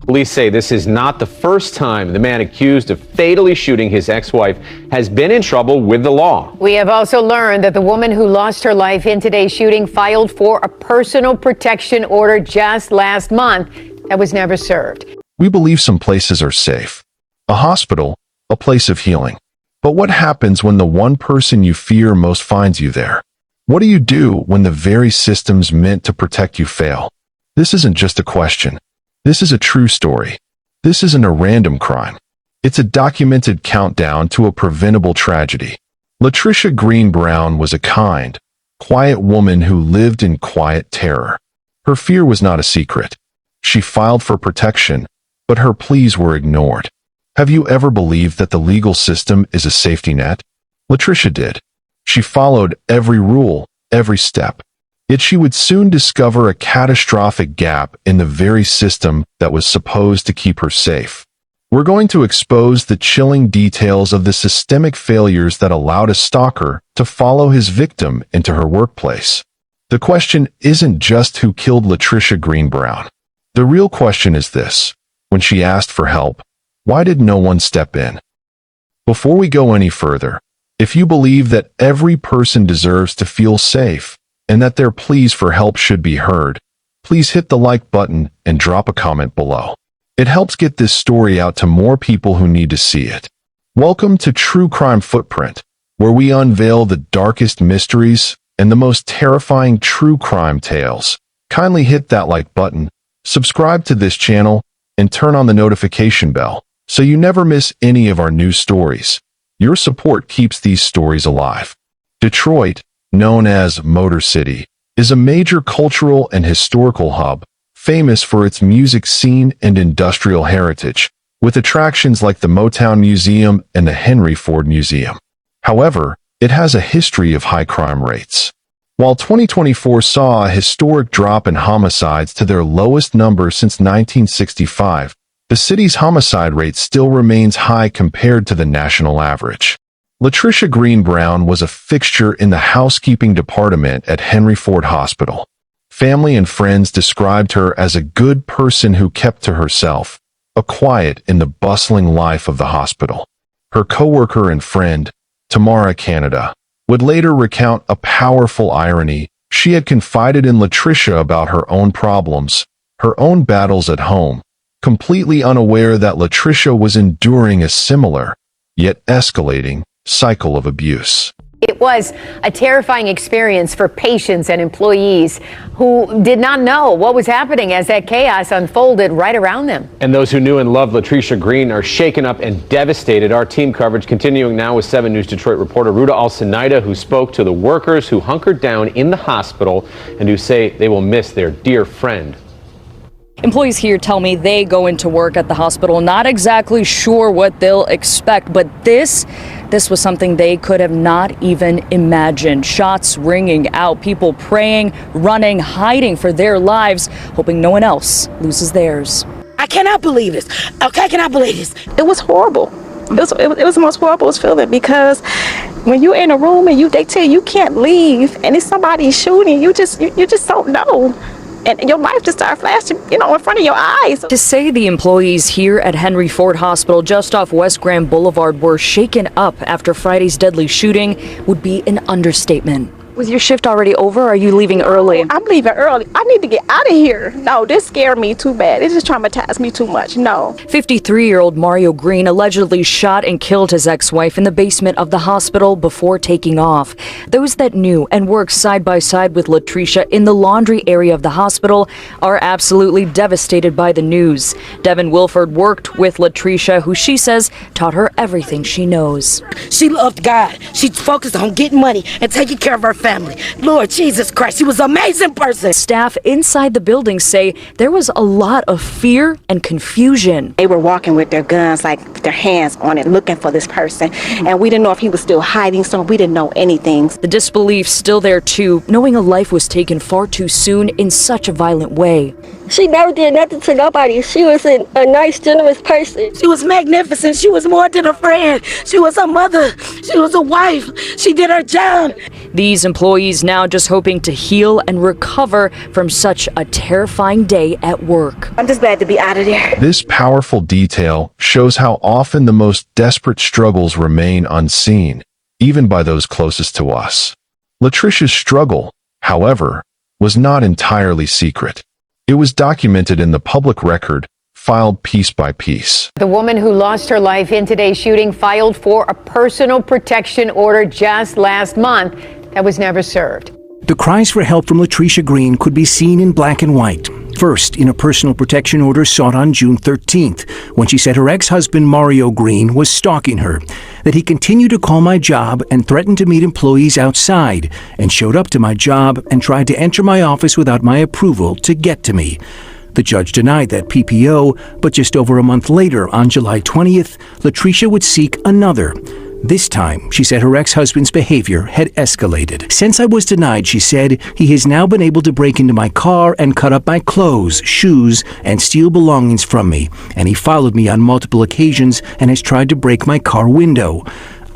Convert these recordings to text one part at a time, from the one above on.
Police say this is not the first time the man accused of fatally shooting his ex-wife has been in trouble with the law. We have also learned that the woman who lost her life in today's shooting filed for a personal protection order just last month that was never served. We believe some places are safe. A hospital, a place of healing. But what happens when the one person you fear most finds you there? What do you do when the very systems meant to protect you fail? This isn't just a question. This is a true story. This isn't a random crime. It's a documented countdown to a preventable tragedy. Latricia Green Brown was a kind, quiet woman who lived in quiet terror. Her fear was not a secret. She filed for protection, but her pleas were ignored. Have you ever believed that the legal system is a safety net? Latricia did. She followed every rule, every step. Yet she would soon discover a catastrophic gap in the very system that was supposed to keep her safe. We're going to expose the chilling details of the systemic failures that allowed a stalker to follow his victim into her workplace. The question isn't just who killed Latricia Green Brown. The real question is this: when she asked for help, why did no one step in? Before we go any further, if you believe that every person deserves to feel safe, and that their pleas for help should be heard, please hit the like button and drop a comment below. It helps get this story out to more people who need to see it. Welcome to True Crime Footprint, where we unveil the darkest mysteries and the most terrifying true crime tales. Kindly hit that like button, subscribe to this channel, and turn on the notification bell so you never miss any of our new stories. Your support keeps these stories alive. Detroit, known as Motor City, is a major cultural and historical hub, famous for its music scene and industrial heritage, with attractions like the Motown Museum and the Henry Ford Museum. However, it has a history of high crime rates. While 2024 saw a historic drop in homicides to their lowest number since 1965, the city's homicide rate still remains high compared to the national average. Latricia Green Brown was a fixture in the housekeeping department at Henry Ford Hospital. Family and friends described her as a good person who kept to herself, a quiet in the bustling life of the hospital. Her coworker and friend, Tamara Canada, would later recount a powerful irony. She had confided in Latricia about her own problems, her own battles at home, completely unaware that Latricia was enduring a similar, yet escalating, cycle of abuse. It was a terrifying experience for patients and employees who did not know what was happening as that chaos unfolded right around them. And those who knew and loved Latricia Green are shaken up and devastated. Our team coverage continuing now with 7 News Detroit reporter Ruta Alcinaida, who spoke to the workers who hunkered down in the hospital and who say they will miss their dear friend. Employees here tell me they go into work at the hospital not exactly sure what they'll expect, but this was something they could have not even imagined. Shots ringing out, people praying, running, hiding for their lives, hoping no one else loses theirs. I cannot believe this. Okay, I cannot believe this. It was horrible. It was the most horrible feeling, because when you're in a room and they tell you can't leave and it's somebody shooting, you just don't know. And your life just started flashing, in front of your eyes. To say the employees here at Henry Ford Hospital just off West Grand Boulevard were shaken up after Friday's deadly shooting would be an understatement. Was your shift already over, or are you leaving early? I'm leaving early. I need to get out of here. No, this scared me too bad. It just traumatized me too much. No. 53-year-old Mario Green allegedly shot and killed his ex-wife in the basement of the hospital before taking off. Those that knew and worked side by side with Latricia in the laundry area of the hospital are absolutely devastated by the news. Devin Wilford worked with Latricia, who she says taught her everything she knows. She loved God. She focused on getting money and taking care of her family. Lord Jesus Christ, she was an amazing person. Staff inside the building say there was a lot of fear and confusion. They were walking with their guns, like with their hands on it, looking for this person. And we didn't know if he was still hiding, so we didn't know anything. The disbelief still there too, knowing a life was taken far too soon in such a violent way. She never did nothing to nobody. She was a nice, generous person. She was magnificent. She was more than a friend. She was a mother. She was a wife. She did her job. These employees now just hoping to heal and recover from such a terrifying day at work. I'm just glad to be out of there. This powerful detail shows how often the most desperate struggles remain unseen, even by those closest to us. Latricia's struggle, however, was not entirely secret. It was documented in the public record, filed piece by piece. The woman who lost her life in today's shooting filed for a personal protection order just last month that was never served. The cries for help from Latricia Green could be seen in black and white. First, in a personal protection order sought on June 13th, when she said her ex-husband Mario Green was stalking her, that he continued to call my job and threatened to meet employees outside, and showed up to my job and tried to enter my office without my approval to get to me. The judge denied that PPO, but just over a month later, on July 20th, Latricia would seek another. This time, she said her ex-husband's behavior had escalated. Since I was denied, she said, he has now been able to break into my car and cut up my clothes, shoes, and steal belongings from me. And he followed me on multiple occasions and has tried to break my car window.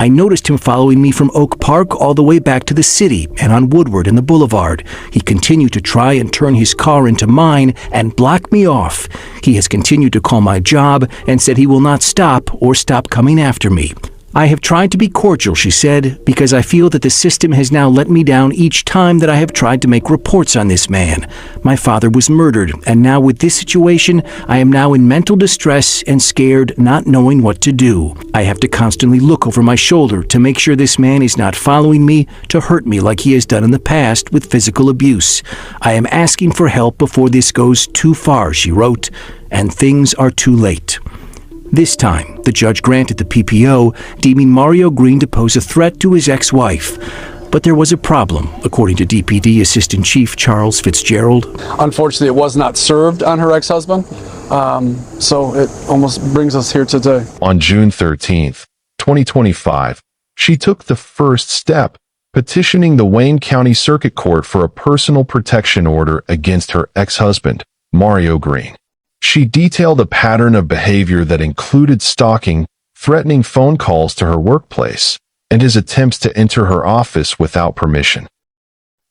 I noticed him following me from Oak Park all the way back to the city and on Woodward and the Boulevard. He continued to try and turn his car into mine and block me off. He has continued to call my job and said he will not stop or stop coming after me. I have tried to be cordial, she said, because I feel that the system has now let me down each time that I have tried to make reports on this man. My father was murdered, and now with this situation, I am now in mental distress and scared, not knowing what to do. I have to constantly look over my shoulder to make sure this man is not following me to hurt me like he has done in the past with physical abuse. I am asking for help before this goes too far, she wrote, and things are too late. This time, the judge granted the PPO, deeming Mario Green to pose a threat to his ex-wife. But there was a problem, according to DPD Assistant Chief Charles Fitzgerald. Unfortunately, it was not served on her ex-husband, so it almost brings us here today. On June 13th, 2025, she took the first step, petitioning the Wayne County Circuit Court for a personal protection order against her ex-husband, Mario Green. She detailed a pattern of behavior that included stalking, threatening phone calls to her workplace, and his attempts to enter her office without permission.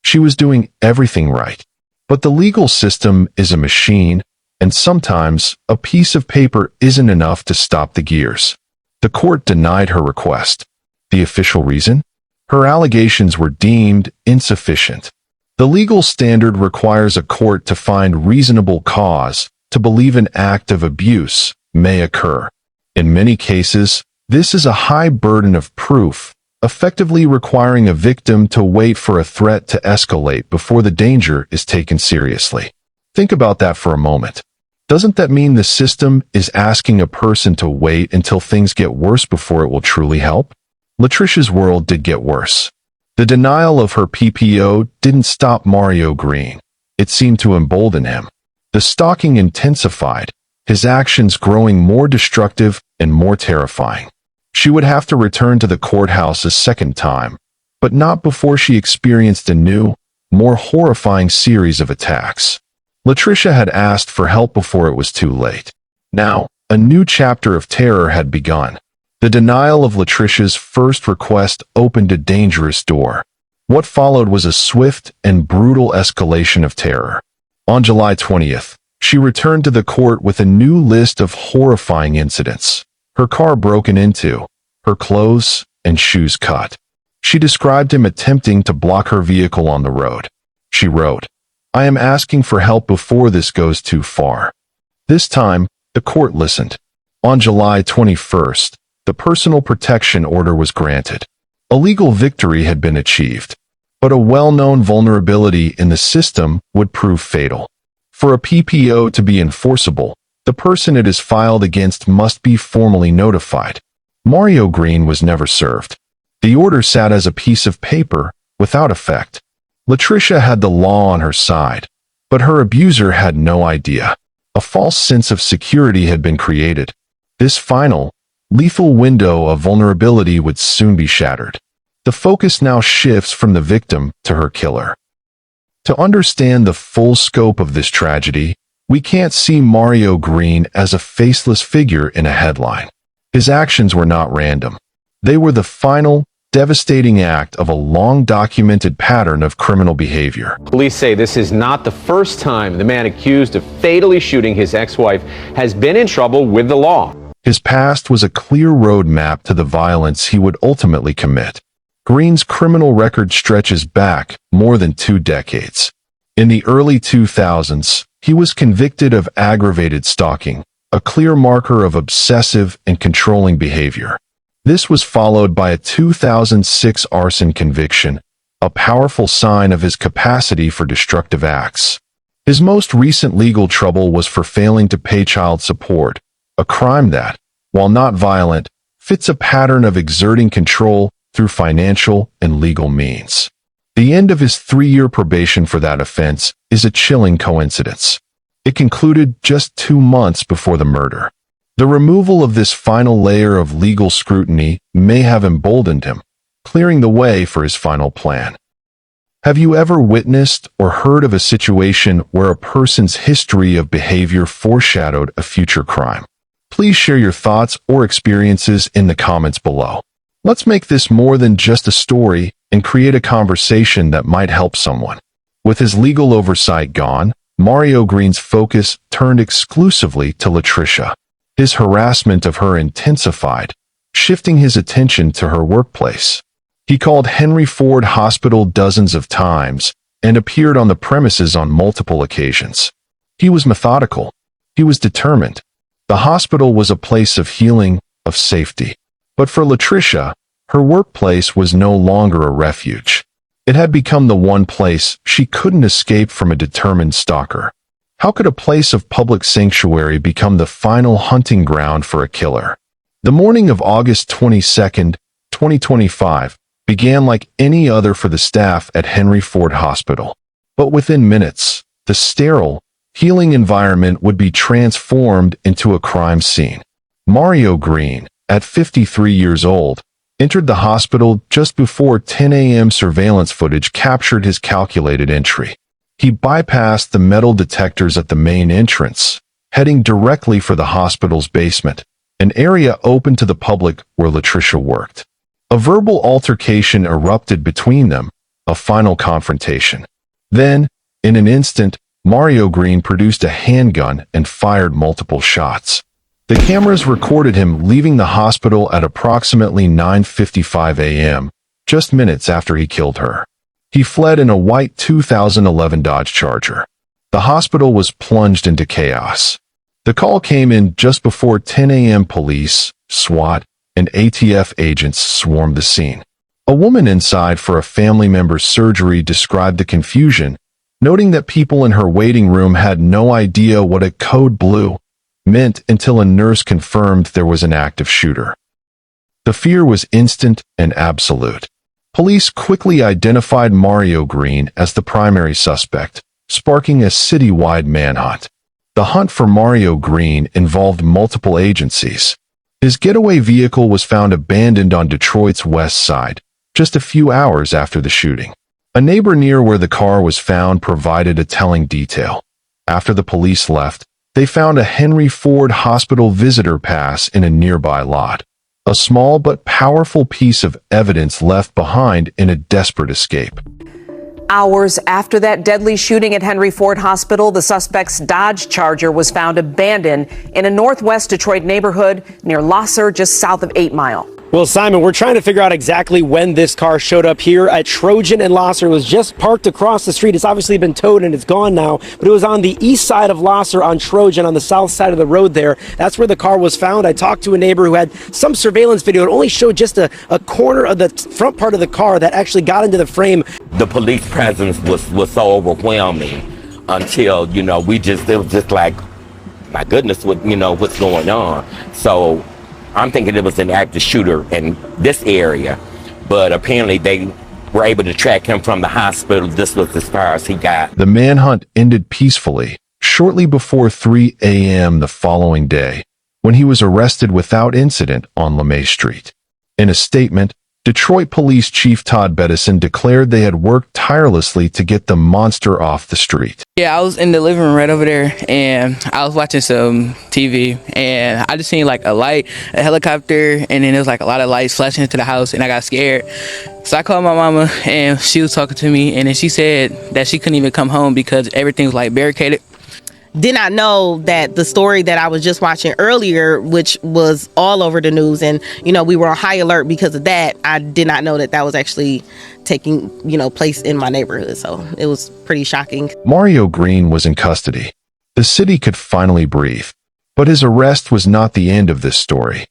She was doing everything right, but the legal system is a machine, and sometimes a piece of paper isn't enough to stop the gears. The court denied her request. The official reason? Her allegations were deemed insufficient. The legal standard requires a court to find reasonable cause to believe an act of abuse may occur. In many cases, this is a high burden of proof, effectively requiring a victim to wait for a threat to escalate before the danger is taken seriously. Think about that for a moment. Doesn't that mean the system is asking a person to wait until things get worse before it will truly help? Latricia's world did get worse. The denial of her PPO didn't stop Mario Green. It seemed to embolden him. The stalking intensified, his actions growing more destructive and more terrifying. She would have to return to the courthouse a second time, but not before she experienced a new, more horrifying series of attacks. Latricia had asked for help before it was too late. Now, a new chapter of terror had begun. The denial of Latricia's first request opened a dangerous door. What followed was a swift and brutal escalation of terror. On July 20th, she returned to the court with a new list of horrifying incidents. Her car broken into, her clothes and shoes cut. She described him attempting to block her vehicle on the road. She wrote, "I am asking for help before this goes too far." This time, the court listened. On July 21st, the personal protection order was granted. A legal victory had been achieved. But a well-known vulnerability in the system would prove fatal. For a PPO to be enforceable, the person it is filed against must be formally notified. Mario Green was never served. The order sat as a piece of paper, without effect. Latricia had the law on her side, but her abuser had no idea. A false sense of security had been created. This final, lethal window of vulnerability would soon be shattered. The focus now shifts from the victim to her killer. To understand the full scope of this tragedy, We can't see Mario Green as a faceless figure in a headline. His actions were not random. They were the final, devastating act of a long-documented pattern of criminal behavior. Police say this is not the first time the man accused of fatally shooting his ex-wife has been in trouble with the law. His past was a clear roadmap to the violence he would ultimately commit. Green's criminal record stretches back more than 2 decades. In the early 2000s, he was convicted of aggravated stalking, a clear marker of obsessive and controlling behavior. This was followed by a 2006 arson conviction, a powerful sign of his capacity for destructive acts. His most recent legal trouble was for failing to pay child support, a crime that, while not violent, fits a pattern of exerting control through financial and legal means. The end of his 3-year probation for that offense is a chilling coincidence. It concluded just 2 months before the murder. The removal of this final layer of legal scrutiny may have emboldened him, clearing the way for his final plan. Have you ever witnessed or heard of a situation where a person's history of behavior foreshadowed a future crime? Please share your thoughts or experiences in the comments below. Let's make this more than just a story and create a conversation that might help someone. With his legal oversight gone, Mario Green's focus turned exclusively to Latricia. His harassment of her intensified, shifting his attention to her workplace. He called Henry Ford Hospital dozens of times and appeared on the premises on multiple occasions. He was methodical. He was determined. The hospital was a place of healing, of safety. But for Latricia, her workplace was no longer a refuge. It had become the one place she couldn't escape from a determined stalker. How could a place of public sanctuary become the final hunting ground for a killer? The morning of August 22, 2025, began like any other for the staff at Henry Ford Hospital. But within minutes, the sterile, healing environment would be transformed into a crime scene. Mario Green, at 53 years old, entered the hospital just before 10 a.m. Surveillance footage captured his calculated entry. He bypassed the metal detectors at the main entrance, heading directly for the hospital's basement, an area open to the public where Latricia worked. A verbal altercation erupted between them, a final confrontation. Then, in an instant, Mario Green produced a handgun and fired multiple shots. The cameras recorded him leaving the hospital at approximately 9:55 a.m., just minutes after he killed her. He fled in a white 2011 Dodge Charger. The hospital was plunged into chaos. The call came in just before 10 a.m. Police, SWAT, and ATF agents swarmed the scene. A woman inside for a family member's surgery described the confusion, noting that people in her waiting room had no idea what a code blue meant until a nurse confirmed there was an active shooter. The fear was instant and absolute. Police quickly identified Mario Green as the primary suspect, sparking a citywide manhunt. The hunt for Mario Green involved multiple agencies. His getaway vehicle was found abandoned on Detroit's west side, just a few hours after the shooting. A neighbor near where the car was found provided a telling detail. After the police left, they found a Henry Ford Hospital visitor pass in a nearby lot. A small but powerful piece of evidence left behind in a desperate escape. Hours after that deadly shooting at Henry Ford Hospital, the suspect's Dodge Charger was found abandoned in a northwest Detroit neighborhood near Losser, just south of 8 Mile. Well, Simon, we're trying to figure out exactly when this car showed up here at Trojan and Losser. It was just parked across the street. It's obviously been towed and it's gone now, but it was on the east side of Losser on Trojan on the south side of the road there. That's where the car was found. I talked to a neighbor who had some surveillance video. It only showed just a corner of the front part of the car that actually got into the frame. The police presence was so overwhelming until, it was just like, my goodness, what's going on? So I'm thinking it was an active shooter in this area, but apparently they were able to track him from the hospital. This was as far as he got. The manhunt ended peacefully, shortly before 3 a.m. the following day, when he was arrested without incident on LeMay Street. In a statement, Detroit Police Chief Todd Bettison declared they had worked tirelessly to get the monster off the street. Yeah, I was in the living room right over there, and I was watching some TV, and I just seen like a light, a helicopter, and then there was like a lot of lights flashing into the house, and I got scared. So I called my mama, and she was talking to me, and then she said that she couldn't even come home because everything was like barricaded. Did not know that the story that I was just watching earlier, which was all over the news, and we were on high alert because of that. I did not know that that was actually taking place in my neighborhood, so it was pretty shocking. Mario Green was in custody. The city could finally breathe, but his arrest was not the end of this story.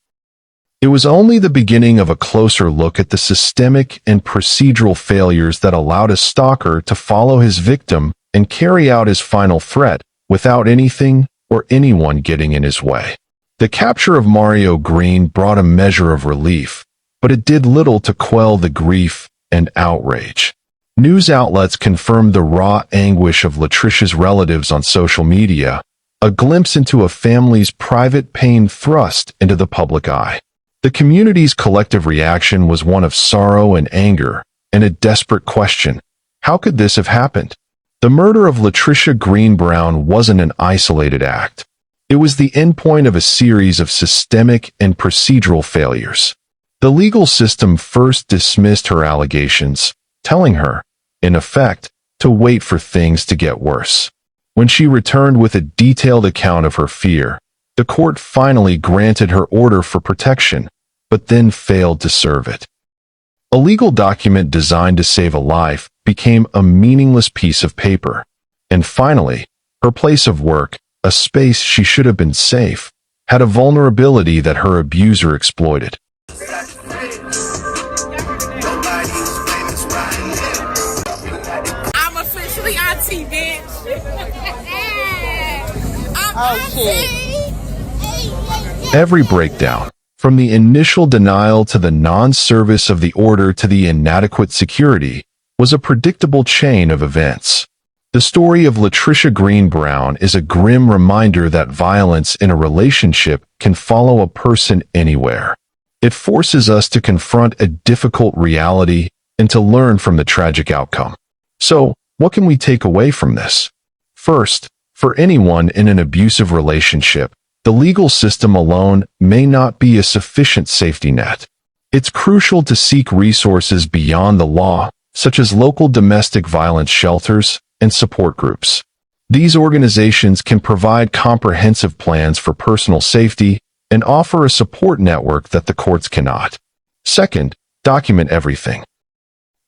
It was only the beginning of a closer look at the systemic and procedural failures that allowed a stalker to follow his victim and carry out his final threat without anything or anyone getting in his way. The capture of Mario Green brought a measure of relief, but it did little to quell the grief and outrage. News outlets confirmed the raw anguish of Latricia's relatives on social media, a glimpse into a family's private pain thrust into the public eye. The community's collective reaction was one of sorrow and anger, and a desperate question: how could this have happened? The murder of Latricia Green Brown wasn't an isolated act. It was the endpoint of a series of systemic and procedural failures. The legal system first dismissed her allegations, telling her, in effect, to wait for things to get worse. When she returned with a detailed account of her fear, the court finally granted her order for protection, but then failed to serve it. A legal document designed to save a life became a meaningless piece of paper. And finally, her place of work, a space she should have been safe, had a vulnerability that her abuser exploited. I'm officially auntie, bitch. Every breakdown, from the initial denial to the non-service of the order to the inadequate security, was a predictable chain of events. The story of Latricia Green Brown is a grim reminder that violence in a relationship can follow a person anywhere. It forces us to confront a difficult reality and to learn from the tragic outcome. So, what can we take away from this? First, for anyone in an abusive relationship, the legal system alone may not be a sufficient safety net. It's crucial to seek resources beyond the law, such as local domestic violence shelters and support groups. These organizations can provide comprehensive plans for personal safety and offer a support network that the courts cannot. Second, document everything.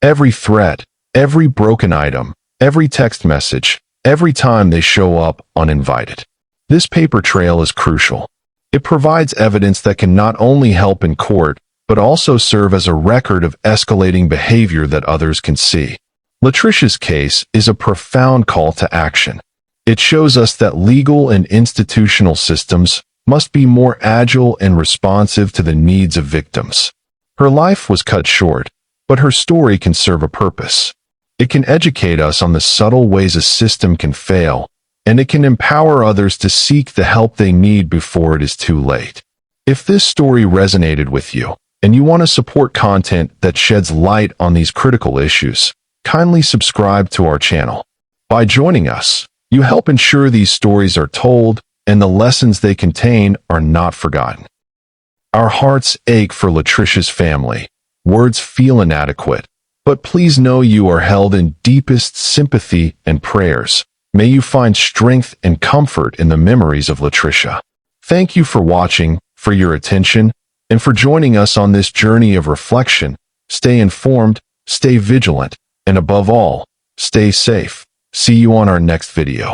Every threat, every broken item, every text message, every time they show up uninvited. This paper trail is crucial. It provides evidence that can not only help in court, but also serve as a record of escalating behavior that others can see. Latricia's case is a profound call to action. It shows us that legal and institutional systems must be more agile and responsive to the needs of victims. Her life was cut short, but her story can serve a purpose. It can educate us on the subtle ways a system can fail, and it can empower others to seek the help they need before it is too late. If this story resonated with you, and you want to support content that sheds light on these critical issues, kindly subscribe to our channel. By joining us, you help ensure these stories are told and the lessons they contain are not forgotten. Our hearts ache for Latricia's family. Words feel inadequate, but please know you are held in deepest sympathy and prayers. May you find strength and comfort in the memories of Latricia. Thank you for watching, for your attention, and for joining us on this journey of reflection. Stay informed, stay vigilant, and above all, stay safe. See you on our next video.